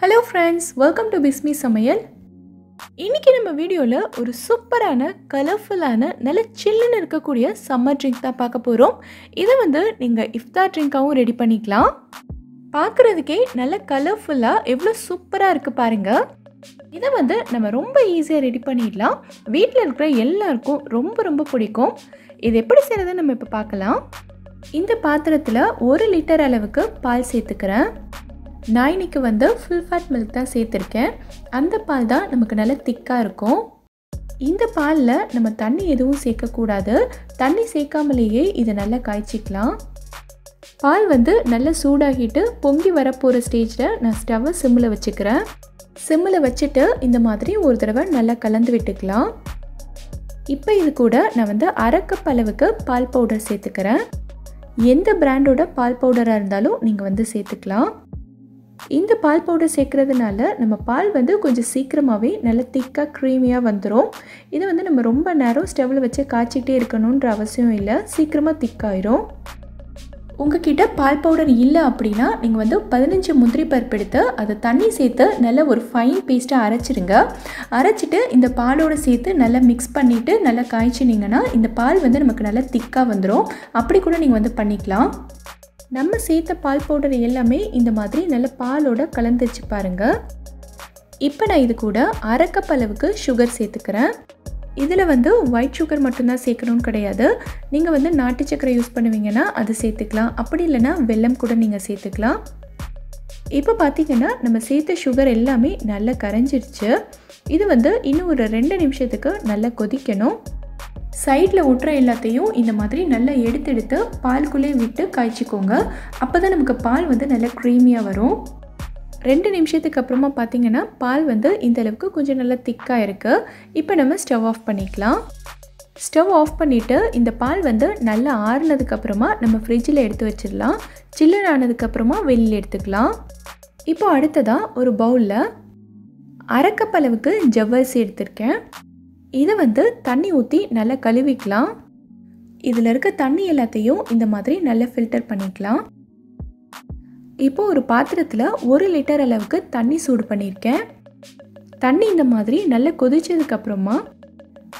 Hello friends, welcome to Bismi சமையல். இன்னைக்கு நம்ம வீடியோல ஒரு சூப்பரான கலர்ஃபுல்லான நல்ல சில்லுன்னு இருக்கக்கூடிய சம்மர் ட்ரிங்க் தான் பார்க்க போறோம். இதை நீங்க இஃப்தார் ட்ரிங்காவும் ரெடி பண்ணிக்கலாம். பார்க்கிறதுக்கே நல்ல கலர்ஃபுல்லா எவ்வளோ சூப்பரா இருக்கு பாருங்க. இதை நம்ம ரொம்ப ஈஸியாக ரெடி பண்ணிடலாம். வீட்டில் இருக்கிற எல்லாருக்கும் ரொம்ப பிடிக்கும். இது எப்படி செய்யறதுன்னு நம்ம இப்போ பார்க்கலாம். இந்த பாத்திரத்தில் 1 லிட்டர் அளவுக்கு பால் சேர்த்துக்கிறேன். நான் இன்னைக்கு ஃபுல் ஃபேட் மில்க் தான் சேர்த்துருக்கேன். அந்த பால் தான் நமக்கு நல்ல திக்காக இருக்கும். இந்த பாலில் நம்ம தண்ணி எதுவும் சேர்க்கக்கூடாது. தண்ணி சேர்க்காமலேயே இதை நல்லா காய்ச்சிக்கலாம். பால் நல்லா சூடாகிட்டு பொங்கி வரப்போகிற ஸ்டேஜில் நான் ஸ்டவ்வை சிம்மில் வச்சுக்கிறேன். சிம்மில் வச்சுட்டு இந்த மாதிரி ஒரு தடவை நல்லா கலந்து விட்டுக்கலாம். இப்போ இது கூட நான் 1/2 கப் அளவுக்கு பால் பவுடர் சேர்த்துக்கிறேன். எந்த பிராண்டோட பால் பவுடராக இருந்தாலும் நீங்கள் சேர்த்துக்கலாம். இந்த பால் பவுடர் சேர்க்கறதுனால நம்ம பால் கொஞ்சம் சீக்கிரமாகவே நல்ல திக்காக க்ரீமியாக வந்துடும். இதை நம்ம ரொம்ப நேரம் ஸ்டவ்வில் வச்சு காய்ச்சிக்கிட்டே இருக்கணுன்ற அவசியம் இல்லை. சீக்கிரமாக திக்காயிரும். உங்ககிட்ட பால் பவுடர் இல்லை அப்படின்னா நீங்கள் 15 முந்திரி பருப்பு எடுத்து அதை தண்ணி சேர்த்து நல்ல ஒரு ஃபைன் பேஸ்ட்டாக அரைச்சிடுங்க. அரைச்சிட்டு இந்த பாலோடு சேர்த்து நல்லா மிக்ஸ் பண்ணிவிட்டு நல்லா காய்ச்சினிங்கன்னா இந்த பால் நமக்கு நல்லா திக்காக வந்துடும். அப்படி கூட நீங்கள் பண்ணிக்கலாம். நம்ம சேர்த்த பால் பவுடர் எல்லாமே இந்த மாதிரி நல்ல பாலோட கலந்துச்சு பாருங்கள். இப்போ நான் இது கூட 1/2 கப் அளவுக்கு சுகர் சேர்த்துக்கிறேன். இதில் ஒயிட் சுகர் மட்டும்தான் சேர்க்கணும்னு கிடையாது. நீங்கள் நாட்டு சக்கரை யூஸ் பண்ணுவீங்கன்னா அது சேர்த்துக்கலாம். அப்படி இல்லைன்னா வெல்லம் கூட நீங்கள் சேர்த்துக்கலாம். இப்போ பார்த்திங்கன்னா நம்ம சேர்த்த சுகர் எல்லாமே நல்லா கரைஞ்சிருச்சு. இது இன்னும் ஒரு 2 நிமிஷத்துக்கு நல்லா கொதிக்கணும். சைடில் ஒட்டுற எல்லாத்தையும் இந்த மாதிரி நல்லா எடுத்து பாலுக்குள்ளே விட்டு காய்ச்சிக்கோங்க. அப்போ தான் நமக்கு பால் நல்லா க்ரீமியாக வரும். 2 நிமிஷத்துக்கு அப்புறமா பார்த்திங்கன்னா பால் இந்த அளவுக்கு கொஞ்சம் நல்லா திக்காக இருக்குது. இப்போ நம்ம ஸ்டவ் ஆஃப் பண்ணிக்கலாம். ஸ்டவ் ஆஃப் பண்ணிவிட்டு இந்த பால் நல்லா ஆறுனதுக்கப்புறமா நம்ம ஃப்ரிட்ஜில் எடுத்து வச்சிடலாம். சில்லுன்னு ஆனதுக்கப்புறமா வெளியில் எடுத்துக்கலாம். இப்போ அடுத்ததாக ஒரு பவுலில் 1/2 கப் அளவுக்கு ஜவ்வரிசி எடுத்திருக்கேன். இதை தண்ணி ஊற்றி நல்லா கழுவிக்கலாம். இதில் இருக்க தண்ணி எல்லாத்தையும் இந்த மாதிரி நல்லா ஃபில்டர் பண்ணிக்கலாம். இப்போ ஒரு பாத்திரத்தில் 1 லிட்டர் அளவுக்கு தண்ணி சூடு பண்ணியிருக்கேன். தண்ணி இந்த மாதிரி நல்லா கொதிச்சதுக்கப்புறமா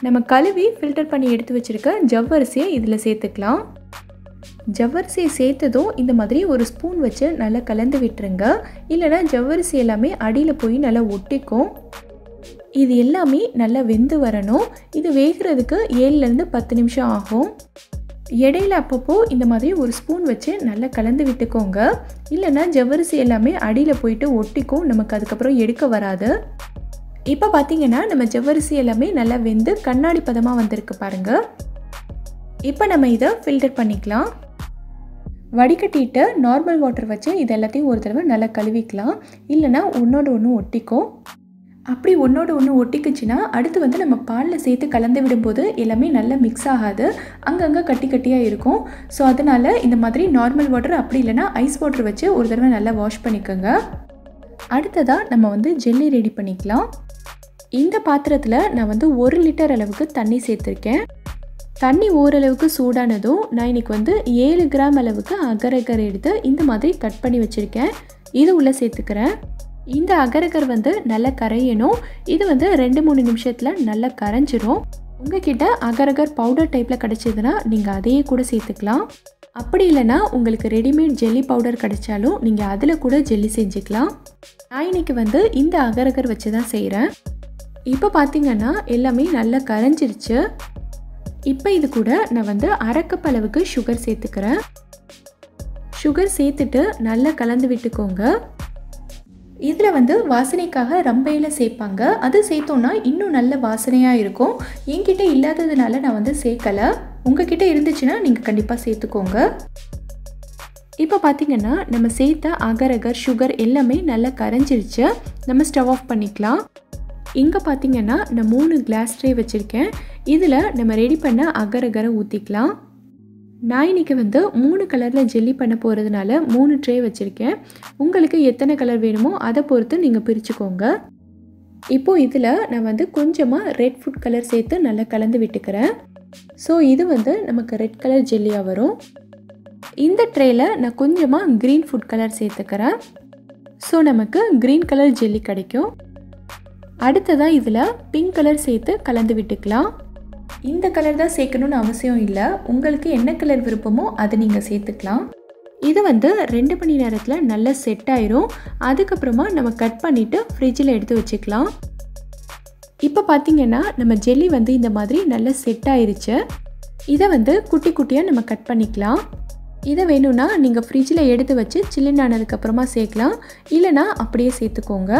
நம்ம கழுவி ஃபில்டர் பண்ணி எடுத்து வச்சுருக்க ஜவ்வரிசியை இதில் சேர்த்துக்கலாம். ஜவ்வரிசியை சேர்த்ததும் இந்த மாதிரி ஒரு ஸ்பூன் வச்சு நல்லா கலந்து விட்டுருங்க. இல்லைனா ஜவ்வரிசி எல்லாமே அடியில் போய் நல்லா ஒட்டிக்கும். இது எல்லாமே நல்லா வெந்து வரணும். இது வேகிறதுக்கு 7லேருந்து 10 நிமிஷம் ஆகும். இடையில அப்பப்போ இந்த மாதிரி ஒரு ஸ்பூன் வச்சு நல்லா கலந்து விட்டுக்கோங்க. இல்லைன்னா ஜவ்வரிசி எல்லாமே அடியில் போயிட்டு ஒட்டிக்கும். நமக்கு அதுக்கப்புறம் எடுக்க வராது. இப்போ பார்த்திங்கன்னா நம்ம ஜவ்வரிசி எல்லாமே நல்லா வெந்து கண்ணாடி பதமாக வந்திருக்கு பாருங்கள். இப்போ நம்ம இதை ஃபில்டர் பண்ணிக்கலாம். வடிகட்டிட்டு நார்மல் வாட்டர் வச்சு இது எல்லாத்தையும் ஒரு தடவை நல்லா கழுவிக்கலாம். இல்லைனா ஒன்றோடு ஒன்று ஒட்டிக்கும். அப்படி ஒன்றோடு ஒன்று ஒட்டிக்குச்சுன்னா அடுத்து நம்ம பாலில் சேர்த்து கலந்து விடும்போது எல்லாமே நல்லா மிக்ஸ் ஆகாது. அங்கங்கே கட்டியாக இருக்கும். ஸோ அதனால் இந்த மாதிரி நார்மல் வாட்டர் அப்படி இல்லைனா ஐஸ் வாட்டர் வச்சு ஒரு தடவை நல்லா வாஷ் பண்ணிக்கோங்க. அடுத்ததாக நம்ம ஜெல்லி ரெடி பண்ணிக்கலாம். இந்த பாத்திரத்தில் நான் 1 லிட்டர் அளவுக்கு தண்ணி சேர்த்துருக்கேன். தண்ணி ஓரளவுக்கு சூடானதும் நான் இன்றைக்கி 7 கிராம் அளவுக்கு அகரகர் எடுத்து இந்த மாதிரி கட் பண்ணி வச்சுருக்கேன். இது உள்ளே சேர்த்துக்கிறேன். இந்த அகரகர் நல்லா கரையணும். இது 2-3 நிமிஷத்தில் நல்லா கரைஞ்சிரும். உங்ககிட்ட அகரகர் பவுடர் டைப்பில் கிடச்சிதுன்னா நீங்கள் அதையே கூட சேர்த்துக்கலாம். அப்படி இல்லைனா உங்களுக்கு ரெடிமேட் ஜெல்லி பவுடர் கிடைச்சாலும் நீங்கள் அதில் கூட ஜெல்லி செஞ்சுக்கலாம். நான் இன்றைக்கி இந்த அகரகர் வச்சு தான் செய்கிறேன். இப்போ பார்த்திங்கன்னா எல்லாமே நல்லா கரைஞ்சிருச்சு. இப்போ இது கூட நான் 1/2 கப் அளவுக்கு சுகர் சேர்த்துக்கிறேன். சுகர் சேர்த்துட்டு நல்லா கலந்து விட்டுக்கோங்க. இதில் வாசனைக்காக ரம்பையில் சேர்ப்பாங்க. அது சேர்த்தோன்னா இன்னும் நல்ல வாசனையாக இருக்கும். என்கிட்ட இல்லாததுனால நான் சேர்க்கலை. உங்ககிட்ட இருந்துச்சுன்னா நீங்கள் கண்டிப்பாக சேர்த்துக்கோங்க. இப்போ பார்த்திங்கன்னா நம்ம சேர்த்த அகரகர் சுகர் எல்லாமே நல்லா கரைஞ்சிருச்சு. நம்ம ஸ்டவ் ஆஃப் பண்ணிக்கலாம். இங்கே பார்த்திங்கன்னா நான் 3 கிளாஸ் ட்ரே வச்சுருக்கேன். இதில் நம்ம ரெடி பண்ண அகரகரை ஊற்றிக்கலாம். நான் இன்றைக்கி 3 கலரில் ஜெல்லி பண்ண போகிறதுனால 3 ட்ரே வச்சுருக்கேன். உங்களுக்கு எத்தனை கலர் வேணுமோ அதை பொறுத்து நீங்கள் பிரிச்சுக்கோங்க. இப்போது இதில் நான் கொஞ்சமாக ரெட் ஃபுட் கலர் சேர்த்து நல்லா கலந்து விட்டுக்கிறேன். ஸோ இது நமக்கு ரெட் கலர் ஜெல்லியாக வரும். இந்த ட்ரேயில் நான் கொஞ்சமாக க்ரீன் ஃபுட் கலர் சேர்த்துக்கிறேன். ஸோ நமக்கு க்ரீன் கலர் ஜெல்லி கிடைக்கும். அடுத்ததாக இதில் பிங்க் கலர் சேர்த்து கலந்து விட்டுக்கலாம். இந்த கலர் தான் சேர்க்கணுன்னு அவசியம் இல்லை, உங்களுக்கு என்ன கலர் விருப்பமோ அதை நீங்கள் சேர்த்துக்கலாம். இது 2 மணி நேரத்தில் நல்லா செட் ஆயிரும். அதுக்கப்புறமா நம்ம கட் பண்ணிவிட்டு ஃப்ரிட்ஜில் எடுத்து வச்சுக்கலாம். இப்போ பார்த்திங்கன்னா நம்ம ஜெல்லி இந்த மாதிரி நல்லா செட் ஆயிருச்சு. இதை குட்டி குட்டியாக நம்ம கட் பண்ணிக்கலாம். இதை வேணும்னா நீங்கள் ஃப்ரிட்ஜில் எடுத்து வச்சு சில்லுன்னு ஆனதுக்கப்புறமா சேர்க்கலாம், இல்லைனா அப்படியே சேர்த்துக்கோங்க.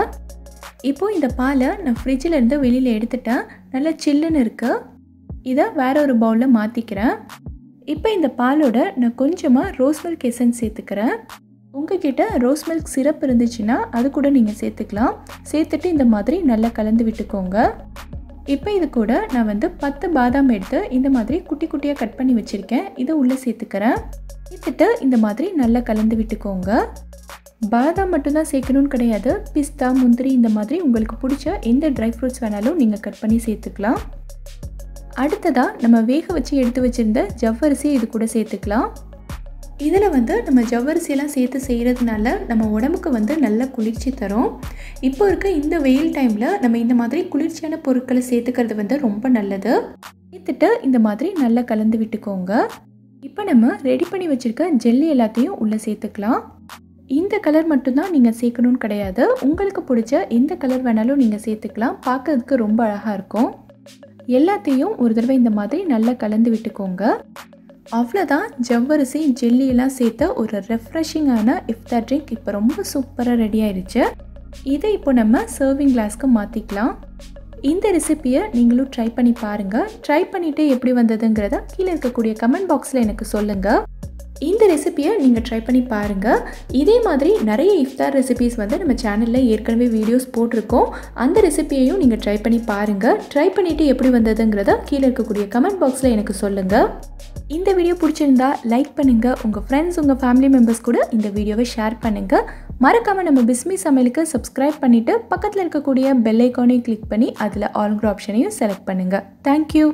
இப்போது இந்த பாலை நான் ஃப்ரிட்ஜிலேருந்து வெளியில் எடுத்துட்டேன், நல்லா சில்லுன்னு இருக்குது. இதை வேற ஒரு பவுலில் மாற்றிக்கிறேன். இப்போ இந்த பாலோட நான் கொஞ்சமாக ரோஸ் மில்க் எசன்ஸ் சேர்த்துக்கிறேன். உங்ககிட்ட ரோஸ் மில்க் சிரப் இருந்துச்சுன்னா அது கூட நீங்கள் சேர்த்துக்கலாம். சேர்த்துட்டு இந்த மாதிரி நல்லா கலந்து விட்டுக்கோங்க. இப்போ இது கூட நான் 10 பாதாம் எடுத்து இந்த மாதிரி குட்டி குட்டியாக கட் பண்ணி வச்சுருக்கேன், இதை உள்ளே சேர்த்துக்கிறேன். சேர்த்துட்டு இந்த மாதிரி நல்லா கலந்து விட்டுக்கோங்க. பாதாம் மட்டும்தான் சேர்க்கணும்னு கிடையாது, பிஸ்தா, முந்திரி இந்த மாதிரி உங்களுக்கு பிடிச்ச எந்த ட்ரை ஃப்ரூட்ஸ் வேணாலும் நீங்கள் கட் பண்ணி சேர்த்துக்கலாம். அடுத்ததாக நம்ம வேக வச்சு எடுத்து வச்சுருந்த ஜவ்வரிசி இது கூட சேர்த்துக்கலாம். இதில் நம்ம ஜவ்வரிசியெல்லாம் சேர்த்து செய்கிறதுனால நம்ம உடம்புக்கு நல்ல குளிர்ச்சி தரும். இப்போ இருக்க இந்த வெயில் டைமில் நம்ம இந்த மாதிரி குளிர்ச்சியான பொருட்களை சேர்த்துக்கிறது ரொம்ப நல்லது. சேர்த்துட்டு இந்த மாதிரி நல்லா கலந்து விட்டுக்கோங்க. இப்போ நம்ம ரெடி பண்ணி வச்சுருக்க ஜெல்லி எல்லாத்தையும் உள்ளே சேர்த்துக்கலாம். இந்த கலர் மட்டும்தான் நீங்கள் சேர்க்கணும்னு கிடையாது, உங்களுக்கு பிடிச்ச எந்த கலர் வேணாலும் நீங்கள் சேர்த்துக்கலாம். பார்க்கறதுக்கு ரொம்ப அழகாக இருக்கும். எல்லாத்தையும் ஒரு தடவை இந்த மாதிரி நல்லா கலந்து விட்டுக்கோங்க. அவ்வளோதான், ஜவ்வரிசி ஜெல்லியெல்லாம் சேர்த்த ஒரு ரெஃப்ரெஷிங்கான இஃப்தார் ட்ரிங்க் இப்போ ரொம்ப சூப்பராக ரெடி ஆயிடுச்சு. இதை இப்போ நம்ம சர்விங் கிளாஸ்க்கு மாற்றிக்கலாம். இந்த ரெசிப்பியை நீங்களும் ட்ரை பண்ணி பாருங்கள். ட்ரை பண்ணிவிட்டு எப்படி வந்ததுங்கிறத கீழே இருக்கக்கூடிய கமெண்ட் பாக்ஸில் எனக்கு சொல்லுங்கள். இந்த ரெசிப்பியை நீங்கள் ட்ரை பண்ணி பாருங்கள். இதே மாதிரி நிறைய இஃப்தார் ரெசிபீஸ் நம்ம சேனலில் ஏற்கனவே வீடியோஸ் போட்டிருக்கோம். அந்த ரெசிப்பியையும் நீங்கள் ட்ரை பண்ணி பாருங்கள். ட்ரை பண்ணிவிட்டு எப்படி வந்ததுங்கிறத கீழே இருக்கக்கூடிய கமெண்ட் பாக்ஸில் எனக்கு சொல்லுங்கள். இந்த வீடியோ பிடிச்சிருந்தா லைக் பண்ணுங்கள், உங்கள் ஃப்ரெண்ட்ஸ், உங்கள் ஃபேமிலி மெம்பர்ஸ் கூட இந்த வீடியோவை ஷேர் பண்ணுங்கள். மறக்காமல் நம்ம பிஸ்மி சமையலுக்கு சப்ஸ்கிரைப் பண்ணிவிட்டு பக்கத்தில் இருக்கக்கூடிய பெல் ஐக்கானையும் கிளிக் பண்ணி அதில் ஆல்ங்கிற ஆப்ஷனையும் செலக்ட் பண்ணுங்கள். தேங்க்யூ.